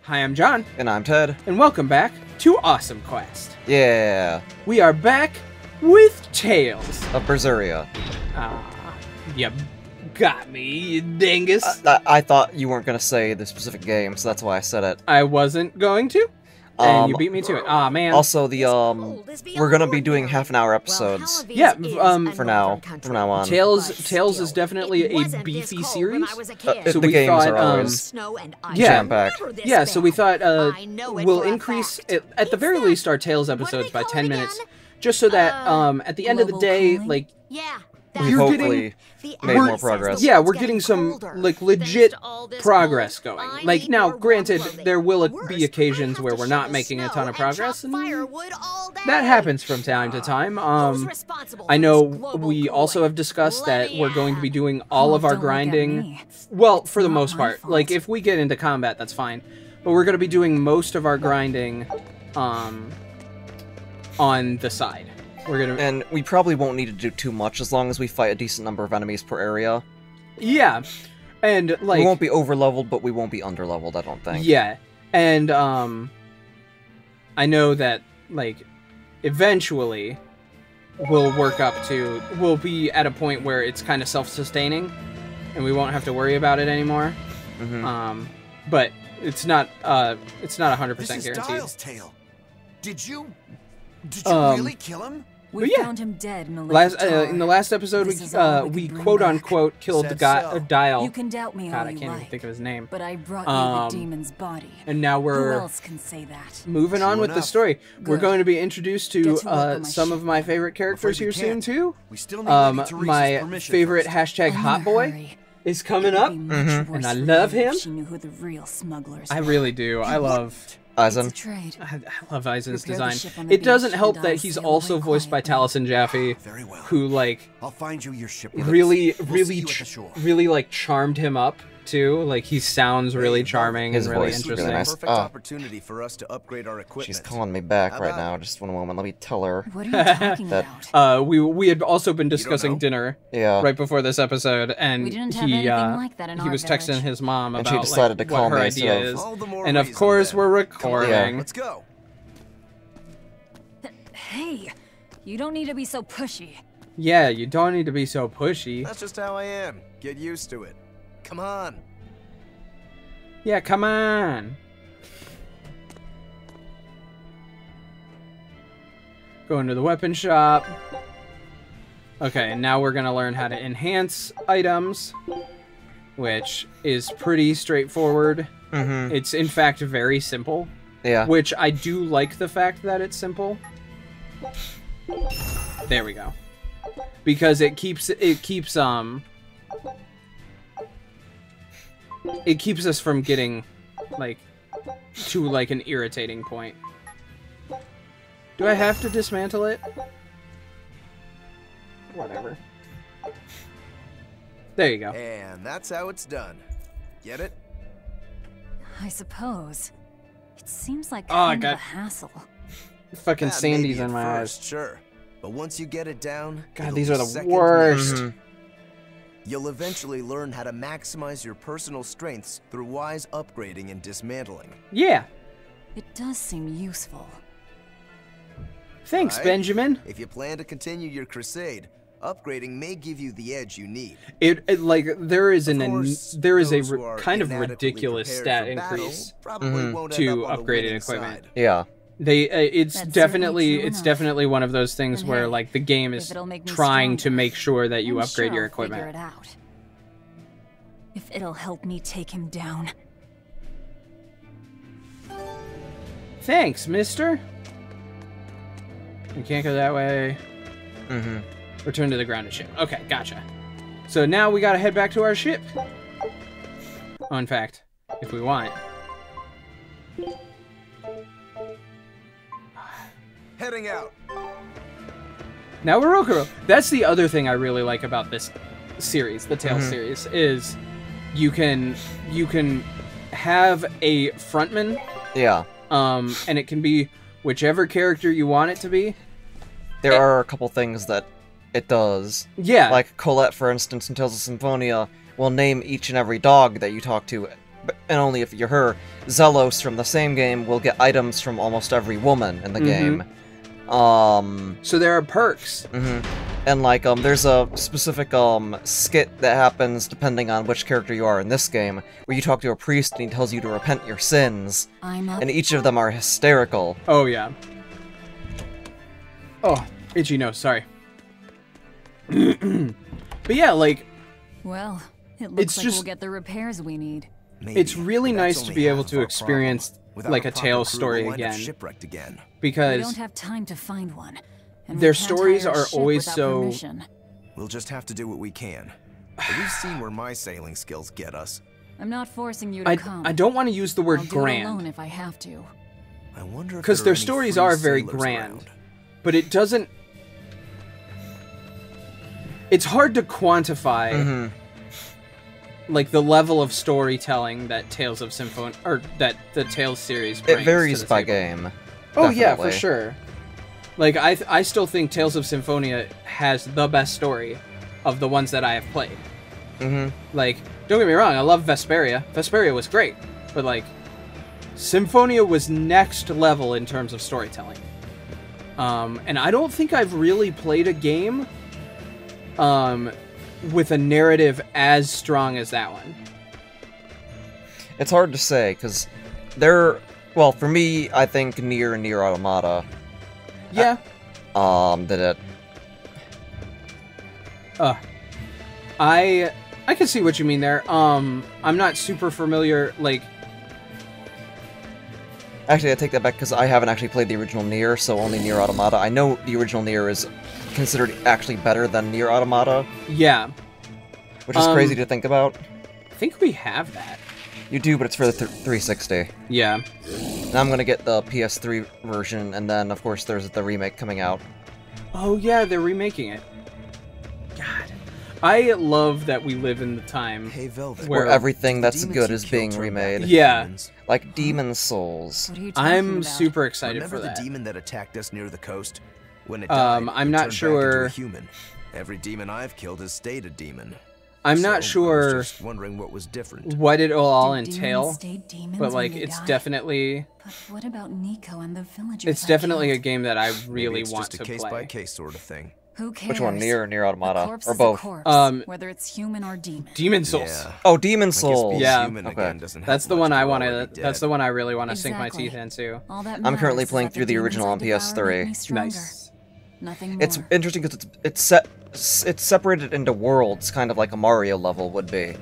Hi, I'm John. And I'm Ted. And welcome back to Awesome Quest. Yeah. We are back with Tales of Berseria. You got me, you dingus. I thought you weren't going to say the specific game, so that's why I said it. I wasn't going to. And you beat me to it. Aw, man. Also, we're gonna be doing half-an-hour episodes. Yeah, from now on. Tales is definitely a beefy series. So the games are always jam-packed. Yeah, so we thought we'll increase, at the very least, our Tales episodes by 10 minutes, just so that at the end of the day, like, we hopefully made more progress. Yeah, we're getting some, like, legit progress going. Like, now, granted, there will be occasions where we're not making a ton of progress, and that happens from time to time. I know we also have discussed that we're going to be doing all of our grinding, well, for the most part. Like, if we get into combat, that's fine. But we're going to be doing most of our grinding on the side. And we probably won't need to do too much as long as we fight a decent number of enemies per area. Yeah, and like... We won't be over-leveled, but we won't be under-leveled, I don't think. Yeah, and I know that, like, eventually we'll work up to... We'll be at a point where it's kind of self-sustaining, and we won't have to worry about it anymore. Mm-hmm. But it's not 100% This is guaranteed. Dial's tale. Did you really kill him? We found him dead in the last episode, we quote-unquote killed Dial. You can doubt me God, all I you can't even like, think of his name. But I brought you the demon's body. And now Who we're else can say that? moving on with the story. We're Good. going to be introduced to Get to work on my some of ship. my favorite characters here soon, too. We still need Lady Teresa's My permission favorite first. hashtag Hot Boy is coming up, and I love him. She knew who the real smugglers I were. really do. I love... Eisen. It's a trade. I love Eisen's Prepare the design. ship on the It doesn't beach, help and that I'll he's sail also away voiced by quietly. Taliesin Jaffe, Very well. who, like, I'll find you your ship. really see you at the shore. like, charmed him up, too. Like, he sounds really charming His and really voice is really interesting. nice. Perfect opportunity for us to upgrade our equipment. She's calling me back How right about now. it? Just one moment. Let me tell her. What are you talking That- about? We had also been discussing know? dinner Yeah. right before this episode, and We didn't have he anything like that in he our was texting village. his mom And about she decided like, to call what her me idea instead of- is, All the more and of reason course then. we're Come on, recording. let's go. Hey, you don't need to be so pushy. Yeah, you don't need to be so pushy. That's just how I am. Get used to it. Come on. Yeah, come on. Going to the weapon shop. Okay, and now we're gonna learn how to enhance items, which is pretty straightforward. Mm-hmm. It's in fact very simple, Yeah. which I do like the fact that it's simple. There we go. Because it keeps us from getting like to like an irritating point. Do I have to dismantle it? Whatever. There you go. And that's how it's done. Get it? I suppose. It seems like Oh, I kind of got- a hassle. Fucking That may Sandy's be in at my first, eyes. Sure. But once you get it down, God, it'll these be are the second worst. nature. Mhm. You'll eventually learn how to maximize your personal strengths through wise upgrading and dismantling. Yeah. It does seem useful. Thanks, Right? Benjamin. If you plan to continue your crusade, upgrading may give you the edge you need. It like there is Of course, those who are kind of inadequately ridiculous prepared stat for battle increase probably Mhm. won't to end up on the upgraded winning equipment. side. Yeah. it's That's definitely certainly true enough. definitely one of those things And where hey, like the game if is it'll make me trying to stronger, make sure that you I'm upgrade sure your I'll figure equipment. it out. If it'll help me take him down. Thanks, mister. We can't go that way. Mm-hmm. Return to the grounded ship. Okay, gotcha. So now we gotta head back to our ship. Oh, in fact, if we want. Heading out. Now we're Okuro. That's the other thing I really like about this series, the Tales series, is you can have a frontman, Yeah. and it can be whichever character you want it to be. There are a couple things that it does. Yeah. Like Colette, for instance, in Tales of Symphonia, will name each and every dog that you talk to and only if you're her, Zelos from the same game will get items from almost every woman in the game. So there are perks. And like, there's a specific skit that happens depending on which character you are in this game, where you talk to a priest and he tells you to repent your sins, and each of them are hysterical. Oh yeah. Oh, itchy nose. Sorry. But yeah, like. Well, it looks like we'll get the repairs we need. Maybe, it's really nice to be able to experience like a Tales story again, because we don't have time to find one. And their stories are always so. Permission. We'll just have to do what we can. But we've seen where my sailing skills get us. I'm not forcing you to come. I don't want to use the word I'll grand. do it alone if I have to. I wonder if because their stories are very grand, but it doesn't. It's hard to quantify. Like the level of storytelling that Tales of Symphonia, or that the Tales series brings. It varies to the by table. game. Oh Definitely. yeah, for sure. Like I still think Tales of Symphonia has the best story of the ones that I have played. Like, don't get me wrong, I love Vesperia. Vesperia was great, but like, Symphonia was next level in terms of storytelling. And I don't think I've really played a game, with a narrative as strong as that one. It's hard to say, because well, for me, I think Nier and Nier Automata Yeah. did it. I can see what you mean there. I'm not super familiar, like... Actually, I take that back, because I haven't actually played the original Nier, so only Nier Automata. I know the original Nier is considered actually better than Nier Automata. Yeah. Which is crazy to think about. I think we have that. You do, but it's for the 360. Yeah. Now I'm gonna get the PS3 version, and then, of course, there's the remake coming out. Oh yeah, they're remaking it. God. I love that we live in the time where everything that's good is being remade. Yeah. Like Demon Souls. What are you talking I'm about? super excited for Remember that. the demon that attacked us near the coast? When it died, I'm it not turned sure. back into a human. Every demon I've killed has stayed a demon. I'm I not was sure just wondering what was different. what it'll all Do demons entail, stay demons but when like they it's die? definitely But what about Nico and the villagers? it's I definitely a killed? game that I Maybe really it's want just a to case play. by case sort of thing. Who cares? Which one, Nier or Nier A Automata? corpse Or is both? a corpse, whether it's human or demon. Demon Souls. Yeah. Oh, Demon I guess Souls! being Yeah. human Okay. again doesn't That's help the much, one I we're want already to. That's dead. the one I really want to sink my Exactly. teeth into. All that I'm currently matters is playing that through the demons original I on devour PS3. make me stronger. Nice. Nothing more. It's interesting because it's separated into worlds, kind of like a Mario level would be.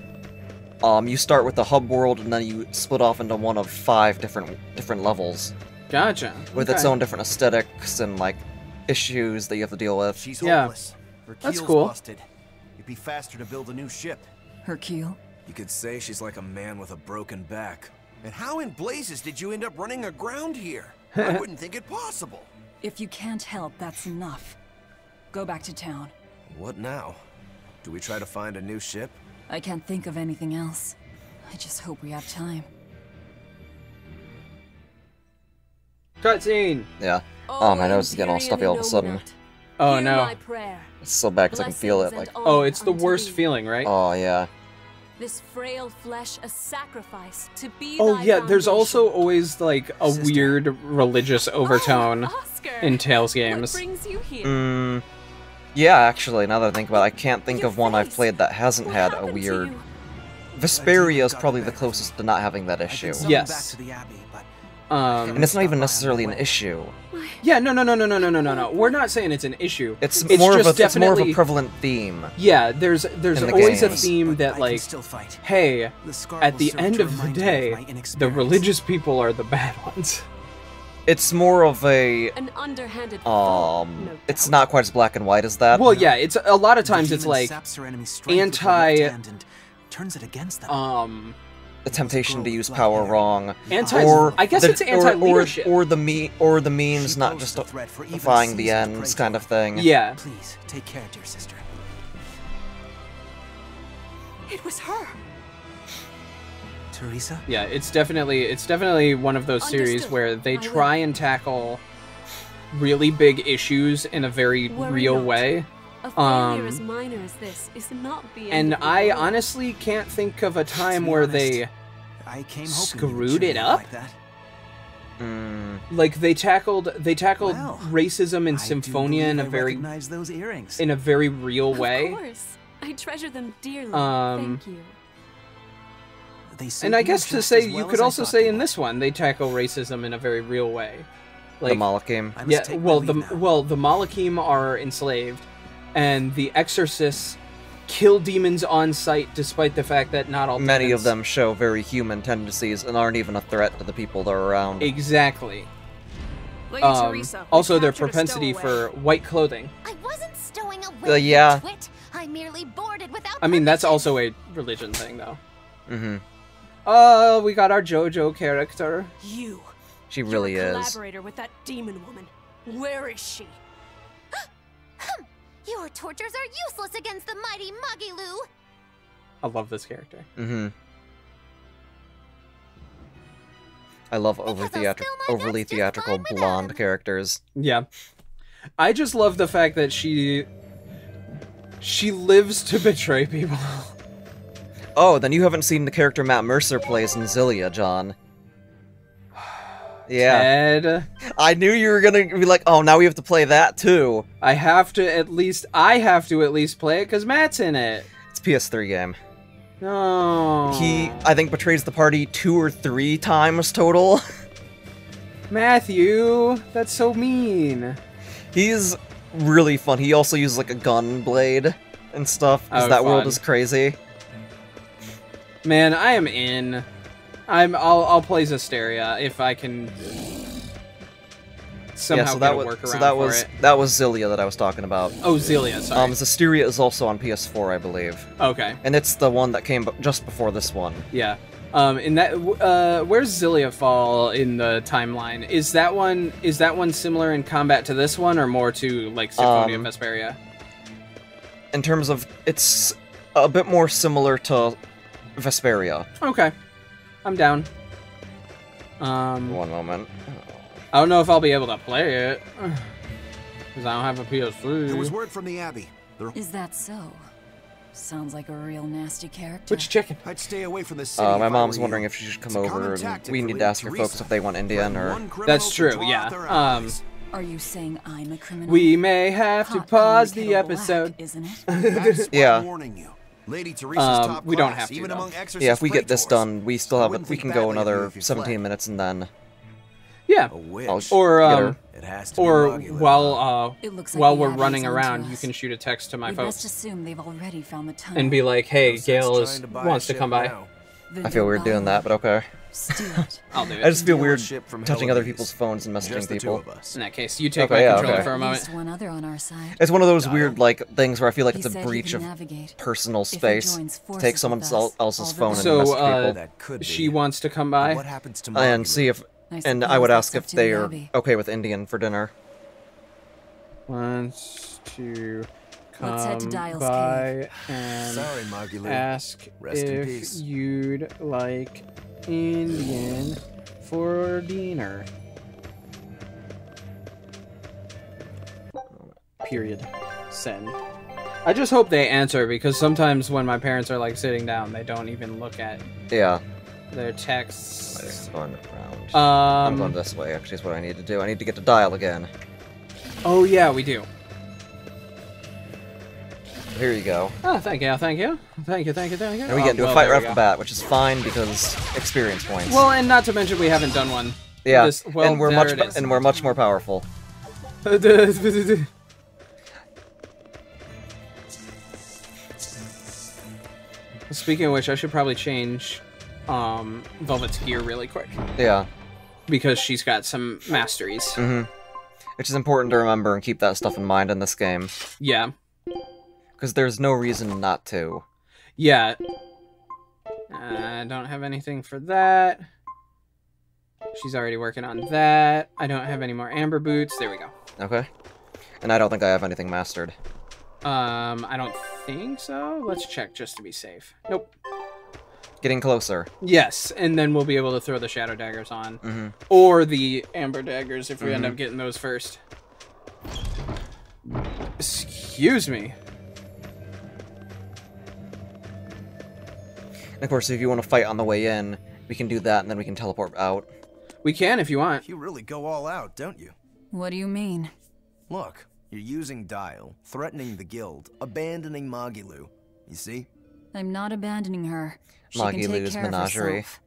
You start with the hub world, and then you split off into one of 5 different levels Gotcha. with its own different aesthetics and like issues that you have to deal with. She's Yeah. hopeless. Her That's keel's cool. busted. It'd be faster to build a new ship. Hercule? You could say she's like a man with a broken back. And how in blazes did you end up running aground here? I wouldn't think it possible. If you can't help, that's enough. Go back to town. What now? Do we try to find a new ship? I can't think of anything else. I just hope we have time. Cutscene. Yeah. Oh, my nose is getting all stuffy all of a sudden. Oh no. It's so bad because I can feel it. Like, Oh, it's the worst feeling, right? oh yeah. This frail flesh a sacrifice to be Oh thy yeah, there's foundation. also always like a weird religious overtone Oscar, in Tales what games. brings you here? Yeah, actually, now that I think about it, I can't think Your of one I've face. played that hasn't What had a happened to weird... you? Vesperia is probably the closest to not having that issue. Yes. Back to the Abbey, but And it's not even necessarily an issue. Yeah, no. We're not saying it's an issue. It's just more of a definitely prevalent theme. Yeah, there's in the always a games. theme but that I can like, still fight. hey, The scar at will the serve end to of the remind you day, my the inexperience. religious people are the bad ones. It's more of a... An underhanded foe, no it's doubt. not quite as black and white as that. Well, yeah, it's a lot of The times it's demon like saps her enemy's strength with her left anti- hand and turns it against them. the temptation to use power wrong. Anti- or I guess the- it's anti-leadership. Or the means She not poses just a threat for even defying the Caesar to ends pray kind for. of thing. Yeah. Please, take care, dear sister. It was her. Teresa? Yeah, it's definitely one of those series Understood. where they I will. try and tackle really big issues in a very Worry real not. way. A failure as Um, minor as this is not the end And of the I world. honestly can't think of a time be where honest, they screwed it up. Like that. Like they tackled racism in Symphonia in a very real way. Of course. I treasure them dearly. Thank you. And I guess to say, you could also say in this one, they tackle racism in a very real way. Like, the Malachim. Yeah, well, the Malachim are enslaved, and the exorcists kill demons on sight, despite the fact that not all many of them show very human tendencies and aren't even a threat to the people they're around. Exactly. Lady Teresa, also, their propensity for white clothing. I wasn't stowing away. Yeah. Twit. I merely boarded without. I mean, that's also a religion thing, though. Mm-hmm. Oh, we got our JoJo character. You. She really You're a is. Collaborator with that demon woman. Where is she? Your tortures are useless against the mighty Magilu. I love this character. Mm-hmm. I love overly theatrical blonde characters. Yeah. I just love the fact that she lives to betray people. Oh, then you haven't seen the character Matt Mercer plays in Zillia, John. Yeah. Ted. I knew you were gonna be like, oh, now we have to play that too. I have to at least play it because Matt's in it. It's a PS3 game. No. He, I think, betrays the party 2 or 3 times total. Matthew, that's so mean. He's really fun. He also uses like a gun blade and stuff, because that world is crazy. Man, I am in. I'll play Zesteria if I can somehow get a workaround for it. That was Zillia that I was talking about. Oh, Zillia, sorry. Zesteria is also on PS4, I believe. Okay. And it's the one that came just before this one. Yeah. In that, where's Zillia fall in the timeline? Is that one similar in combat to this one, or more to like Symphonia of Vesperia? In terms of, it's a bit more similar to Vesperia. Okay. I'm down. One moment. I don't know if I'll be able to play it, because I don't have a PS3. There was word from the Abbey. Is that so? Sounds like a real nasty character. Which chicken? I'd stay away from the city. My mom's wondering if she should come over, and we need to ask her folks if they want Indian, or... That's true, yeah. Are you saying I'm a criminal? We may have to pause the episode. Isn't it? That's yeah. warning you. Lady Teresa's top we don't class, have to, even though. among exorcist Yeah, if we get this praetors. done, we still have it. We can go another 17 minutes and then... Yeah. Or it has to or be while It while like we're the running Abbey's around, onto you us. can shoot a text to my We folks best assume they've already found the tunnel. and be like, "Hey, No sense Gail trying to buy wants a to ship come by." now. I feel weird doing that, but okay. I'll do it. I just feel Steal a weird ship from touching other Heloise. people's phones and messaging Just the people. two of us. In that case, you take Okay, my yeah, controller okay. for a At moment. least one other on our side. It's one of those weird, like, things where I feel like He it's a said he breach could of navigate. personal If he space joins to forces take with someone us, else's all the phone and So, message people. That could She be. wants to come But by. what happens to And Marguerite? see if... I And I suppose would that's ask up if to the they are Abbey. okay with Indian for dinner. Wants to Let's head to come Dial's by and Sorry, Marguerite. ask Rest in if peace. you'd like Indian for dinner. Period. Send. I just hope they answer, because sometimes when my parents are like sitting down, they don't even look at Yeah. their texts. Let's go around. I'm going Um. this way, actually, is what I need to do. I need to get to Dial again. Oh yeah, we do. Here you go. Oh, thank you, thank you, thank you, thank you, thank you. And we get into a fight there right we off the go. bat, which is fine because experience points. Well, and not to mention we haven't done one. yeah, well, and we're there it is. and we're much more powerful. Speaking of which, I should probably change Velvet's gear really quick, Yeah. because she's got some masteries. Mm-hmm. Which is important to remember and keep that stuff in mind in this game. Yeah. Because there's no reason not to. Yeah. I don't have anything for that. She's already working on that. I don't have any more amber boots. There we go. Okay. And I don't think I have anything mastered. I don't think so. Let's check just to be safe. Nope. Getting closer. Yes, and then we'll be able to throw the shadow daggers on. Mm-hmm. Or the amber daggers if we end up getting those first. Excuse me. And of course, if you want to fight on the way in, We can do that, and then we can teleport out. We can if you want. You really go all out, don't you? What do you mean? Look, you're using Dial, threatening the guild, abandoning Magilu. You see? I'm not abandoning her. She can take Magilu's care of menagerie. herself.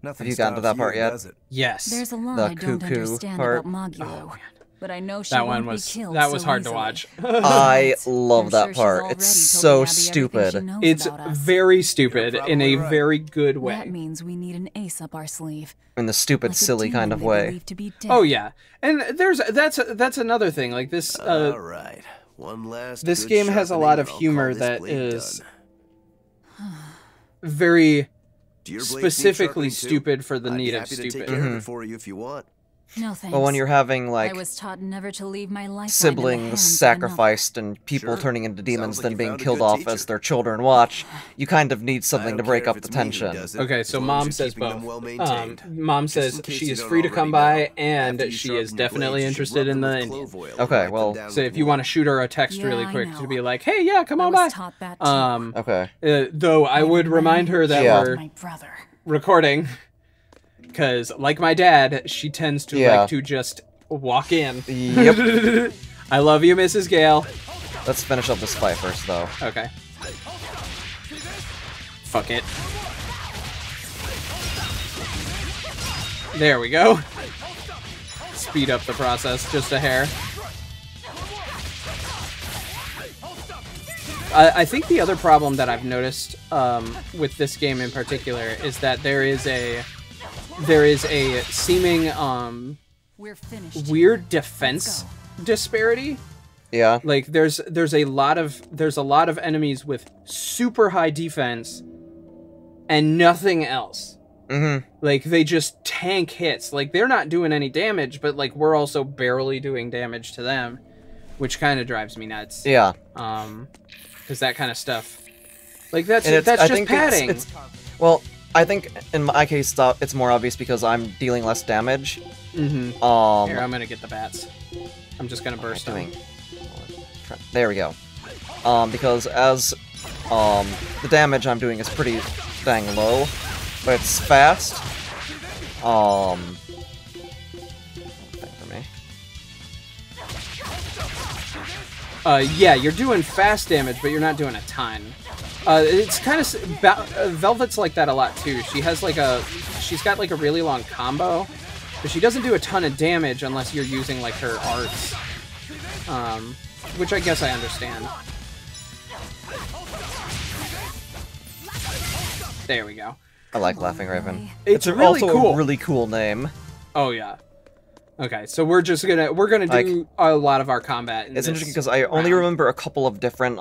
Nothing Have you gotten to stops that part you, yet? does it? Yes. There's a lot The I don't cuckoo understand part? about Magilu. But I know she That won't one be killed that was so hard easily. to watch. I love I'm that sure she's part. already It's told so Abby everything she stupid. knows It's about us. very stupid You're in a probably right. very good way. That means we need an ace up our sleeve. In the stupid, Like a silly kind demon of they way. believe to be dead. Oh yeah, and that's another thing. Like this, All right. One last. this good game has a sharpening lot of and I'll humor call this that blade is done. very Do your blades need specifically sharpening too? stupid for the I'd be need of happy to take stupid. care of it for you if you want. No thanks. But when you're having, like, I was taught never to leave my lifeline in the siblings hands of sacrificed and people Sure. turning into demons Sounds like then you being found a killed good off teacher. as their children watch, you kind of need something I to don't break care up if the it's me who tension. does it, Okay, as so long mom as you're says keeping them both. well-maintained. Mom Just says in case she you is don't free to already come by, know, and after you she sharpen is your definitely blades, you should interested rub in them the with Indian. clove oil and Okay, wipe them well, down So with if you water. want to shoot her a text Yeah, really I quick to know. be like, hey, yeah, come I on was by. taught that too. Okay. Though I would remind her that Yeah. we're My brother. recording, because like my dad, she tends to Yeah. like to just walk in. Yep. I love you, Mrs. Gale. Let's finish up this fight first, though. Okay. Fuck it. There we go. Speed up the process just a hair. I think the other problem that I've noticed with this game in particular is that there is a seeming We're finished. weird defense disparity. Yeah. Like there's a lot of enemies with super high defense and nothing else. Mm-hmm. Like they just tank hits. Like they're not doing any damage, but like we're also barely doing damage to them, which kind of drives me nuts. Yeah. Because that kind of stuff, like that's And just I think padding. Well, I think in my case, it's more obvious because I'm dealing less damage. Mm-hmm. Here, Here, I'm gonna get the bats. I'm just gonna burst them. There we go. Because as the damage I'm doing is pretty dang low, but it's fast. Thing for me. Yeah, you're doing fast damage, but you're not doing a ton. It's kind of Velvet's like that a lot too. She's got like a really long combo, but she doesn't do a ton of damage unless you're using like her arts, which I guess I understand. There we go. I like Laughing Raven. It's really also cool. a really cool name. Oh yeah. Okay, so we're gonna do a lot of our combat. It's interesting because I only remember a couple of different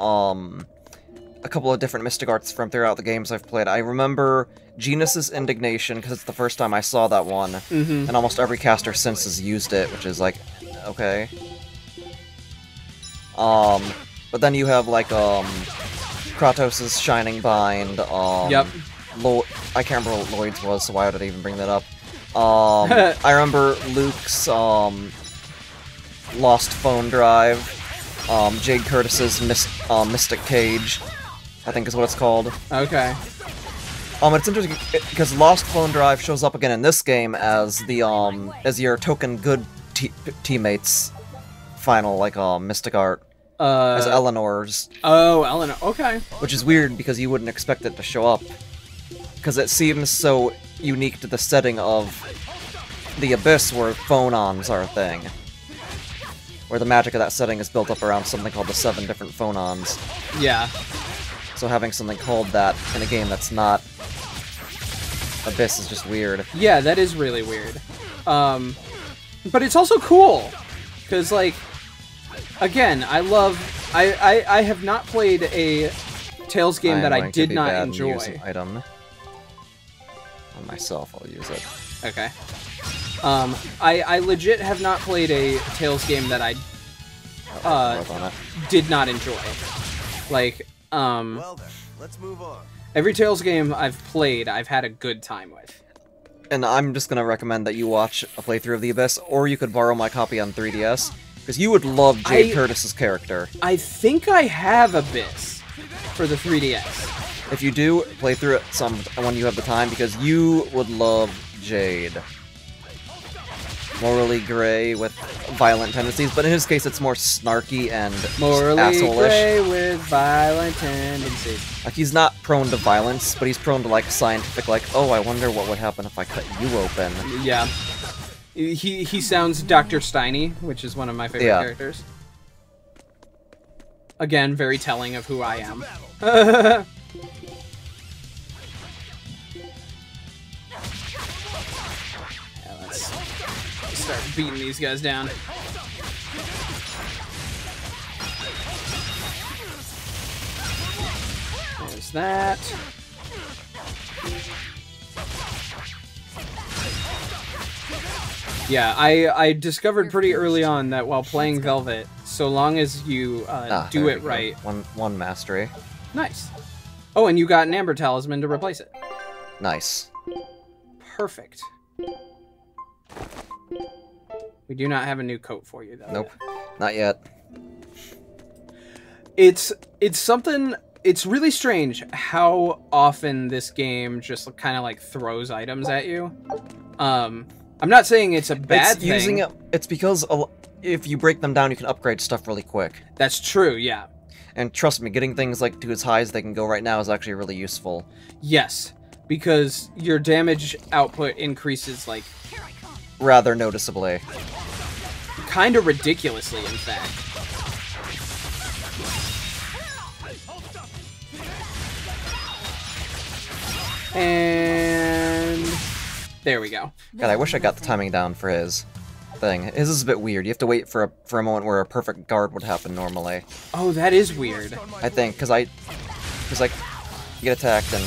mystic arts from throughout the games I've played. I remember Genus's Indignation because it's the first time I saw that one, and almost every caster since has used it, which is like, okay. But then you have like Kratos's Shining Bind. Yep. I can't remember what Lloyd's was, so why would I even bring that up? I remember Luke's Lost Phone Drive, Jade Curtis's Mystic Cage, I think is what it's called. Okay. It's interesting because Lost Phone Drive shows up again in this game as the as your token good teammate's final like mystic art as Eleanor's. Oh, Eleanor. Okay. Which is weird because you wouldn't expect it to show up. Because it seems so unique to the setting of the Abyss where phonons are a thing. Where the magic of that setting is built up around something called the 7 different phonons. Yeah. So having something called that in a game that's not Abyss is just weird. Yeah, that is really weird. But it's also cool. Because, like, again, I have not played a Tales game that I did not enjoy. Use an item. On myself, I'll use it. Okay. I legit have not played a Tales game that I did not enjoy. Like, Well then, let's move on. every Tales game I've played, I've had a good time with. And I'm just gonna recommend that you watch a playthrough of The Abyss, or you could borrow my copy on 3DS, because you would love Jade Curtis's character. I think I have Abyss for the 3DS. If you do, play through it some when you have the time, because you would love Jade. Morally gray with violent tendencies, but in his case it's more snarky and morally asshole-ish. gray with violent tendencies. Like, he's not prone to violence, but he's prone to, like, scientific, like, oh, I wonder what would happen if I cut you open. Yeah. He sounds Dr. Steiny, which is one of my favorite characters. Again, very telling of who I am. Yeah, let's start beating these guys down. There's that. Yeah, I discovered pretty early on that while playing Velvet, so long as you do it right... One mastery. Nice. Oh, and you got an Amber Talisman to replace it. Nice. Perfect. We do not have a new coat for you, though. Nope. Not yet. It's something... It's really strange how often this game just kind of, like, throws items at you. I'm not saying it's a bad thing. It's because if you break them down, you can upgrade stuff really quick. That's true, yeah. And trust me, getting things like to as high as they can go right now is actually really useful. Yes, because your damage output increases, like... rather noticeably. Kind of ridiculously, in fact. And... there we go. God, I wish I got the timing down for his thing. His is a bit weird. You have to wait for a moment where a perfect guard would happen normally. Oh, that is weird. I think, because like, you get attacked and...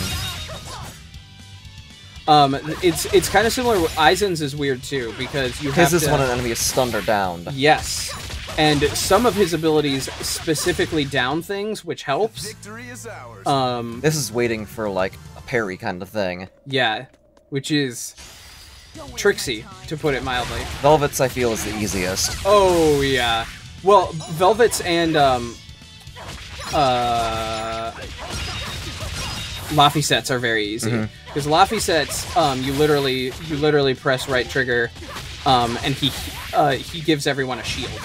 it's kind of similar. Aizen's is weird too, because you have His is when an enemy is stunned or downed. Yes. And some of his abilities specifically down things, which helps. Victory is ours. This is waiting for, like, a parry kind of thing. Yeah, which is tricksy, to put it mildly. Velvet's, I feel, is the easiest. Oh, yeah. Well, Velvet's and, Laffy-sets are very easy. Because Laffy-sets, you literally press right trigger, and he gives everyone a shield.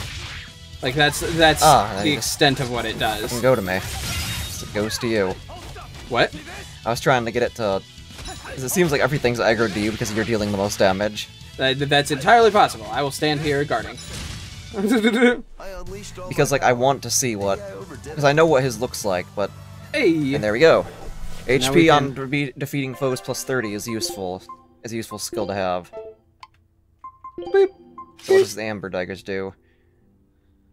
Like, that's the extent of what it does. Fucking go to me. It goes to you. What? I was trying to get it to... because it seems like everything's aggroed to you because you're dealing the most damage. That's entirely possible. I will stand here guarding. Because, like, I want to see what... because I know what his looks like, but... hey! And there we go. HP on defeating foes plus 30 is useful. Is a useful skill to have. Beep. So what does the Amber Daggers do?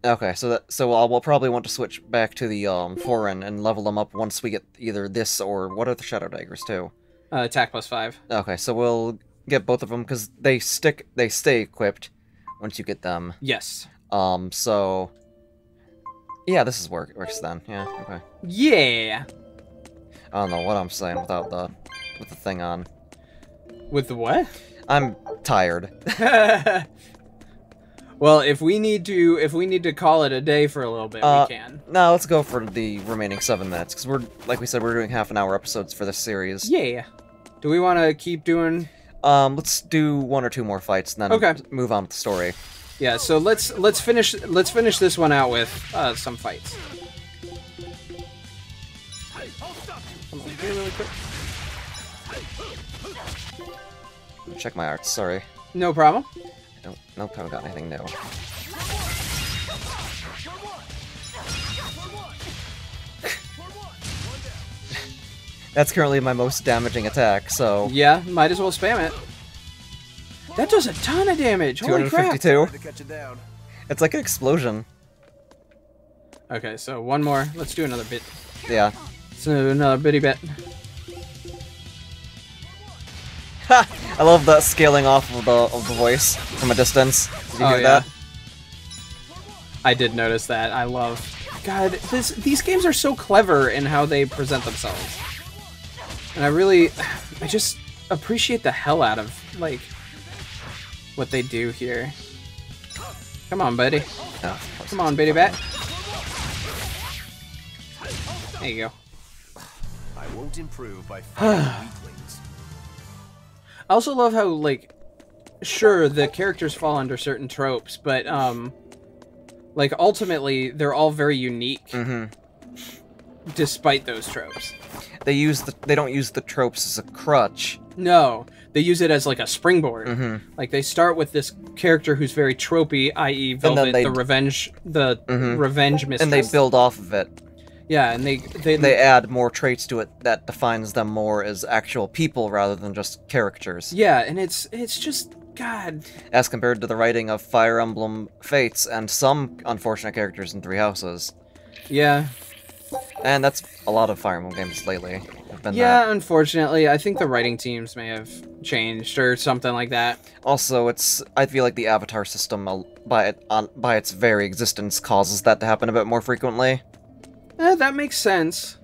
Okay, so we'll probably want to switch back to the foreign and level them up once we get either this or what are the Shadow Daggers too? Attack plus 5. Okay, so we'll get both of them because they stay equipped once you get them. Yes. So yeah, works then. Yeah. Okay. Yeah. I don't know what I'm saying without with the thing on. With the what? I'm tired. Well, if we need to call it a day for a little bit, we can. No, let's go for the remaining 7 minutes because like we said, we're doing half-an-hour episodes for this series. Yeah. Do we want to keep doing? Let's do 1 or 2 more fights and then move on with the story. Yeah. So let's finish this one out with some fights. Come on, get really quick. Check my arts. Sorry. No problem. Nope, I haven't got anything new. That's currently my most damaging attack, so... yeah, might as well spam it. That does a ton of damage! Holy crap! 252. It's like an explosion. Okay, so one more. Let's do another bit. Yeah. Let's do another bitty bit. Ha! I love that scaling off of the voice from a distance. Did you hear that? I did notice that. I love... God, these games are so clever in how they present themselves. And I just appreciate the hell out of, like, what they do here. Come on, buddy. Oh, come on, bitty bat. There you go. I won't improve by fighting weaklings. I also love how, like, sure, the characters fall under certain tropes, but, like, ultimately, they're all very unique, despite those tropes. They don't use the tropes as a crutch. No, they use it as, like, a springboard. Like, they start with this character who's very tropey, i.e. Velvet, the revenge mistress. And they build off of it. Yeah, and they add more traits to it that defines them more as actual people rather than just characters. Yeah, and it's just, God. As compared to the writing of Fire Emblem Fates and some unfortunate characters in Three Houses. Yeah. And that's a lot of Fire Emblem games lately. Yeah, unfortunately. I think the writing teams may have changed or something like that. Also, I feel like the avatar system, by its very existence, causes that to happen a bit more frequently. That makes sense.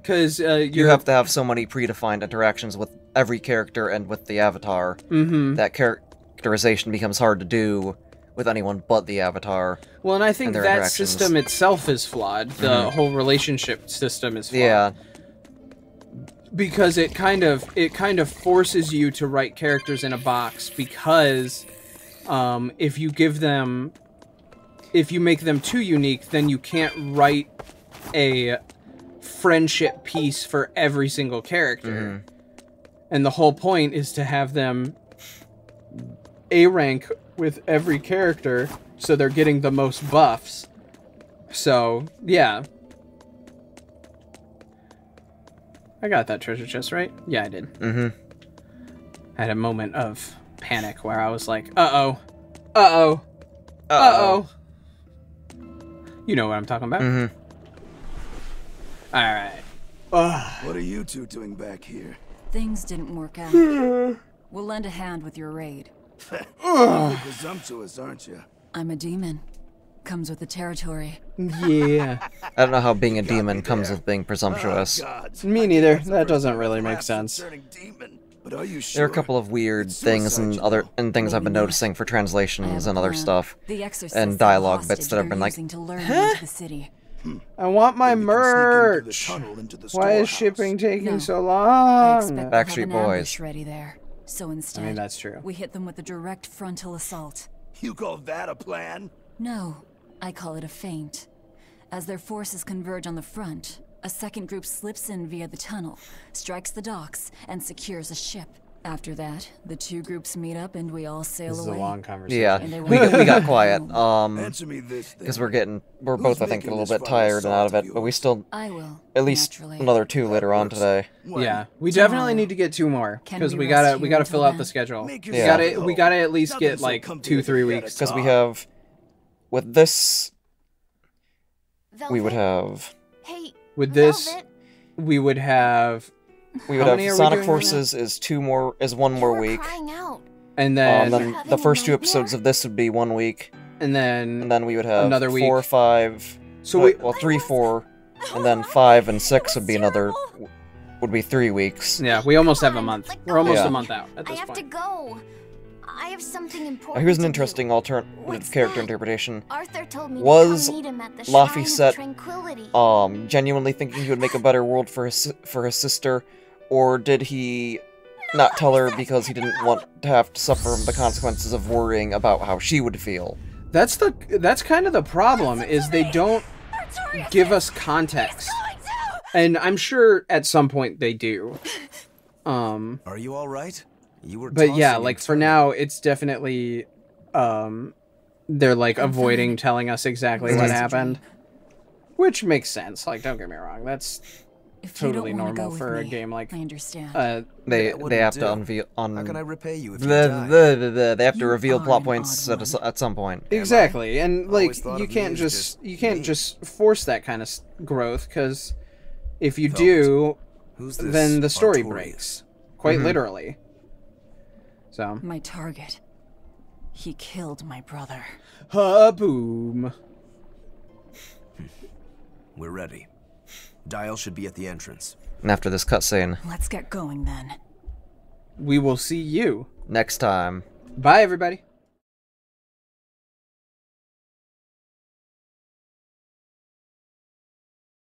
Because you have to have so many predefined interactions with every character and with the avatar that characterization becomes hard to do with anyone but the avatar. Well, and I think that system itself is flawed. The whole relationship system is flawed. Yeah. Because it kind of forces you to write characters in a box, because if you make them too unique, then you can't write a friendship piece for every single character. And the whole point is to have them A rank with every character, so they're getting the most buffs. So, yeah. I got that treasure chest, right? Yeah, I did. I had a moment of panic where I was like, uh-oh. Uh-oh. Uh-oh. You know what I'm talking about. Alright. What are you two doing back here? Things didn't work out. We'll lend a hand with your raid. You're presumptuous, aren't you? I'm a demon. Comes with the territory. Yeah. I don't know how being a demon comes with being presumptuous. Me neither. That doesn't really make sense. But are you sure? There are a couple of weird things and things I've been noticing for translations and other stuff. And dialogue bits that have been like, huh? I want my merch. Why is shipping taking so long? Backstreet Boys. Ready there. So instead, I mean, that's true. We hit them with a direct frontal assault. You call that a plan? No, I call it a feint. As their forces converge on the front, a second group slips in via the tunnel, strikes the docks, and secures a ship. After that, the two groups meet up and we all sail away. This is a long conversation. Yeah, we got quiet. Because we're both, I think, a little bit tired and out of it, but we still, at least another 2 later on today. Yeah, we definitely need to get 2 more, because we gotta fill out the schedule. Yeah. We gotta at least get like 2-3 weeks. Because we have, with this, we would have. With this, we would have. We would have Sonic Forces is 1 more week. And then the first 2 episodes of this would be 1 week. And then we would have another week. 4, 5. So 3, 4, and then 5 and 6 would be would be 3 weeks. Yeah, we almost have a month. We're almost a month out at this point. I have to go. I have something important. Here's an interesting alternative character interpretation. Arthur told me Was to meet him at the Laphicet Tranquility. genuinely thinking he would make a better world for his sister, or did he not tell her because he didn't want to have to suffer the consequences of worrying about how she would feel? That's kind of the problem, is they don't give us context. And I'm sure at some point they do. Are you all right? You were. But yeah, like for now, it's definitely they're like avoiding telling us exactly what happened, which makes sense. Like, don't get me wrong, that's totally normal for a game like. I understand. They have to unveil. How can I repay you if you die? They have to reveal plot points at some point. Exactly, and like you can't just force that kind of growth, because if you do, then the story breaks, quite literally. So. My target. He killed my brother. Ha-boom. We're ready. Dial should be at the entrance. And after this cutscene, Let's get going then. We will see you next time. Bye, everybody.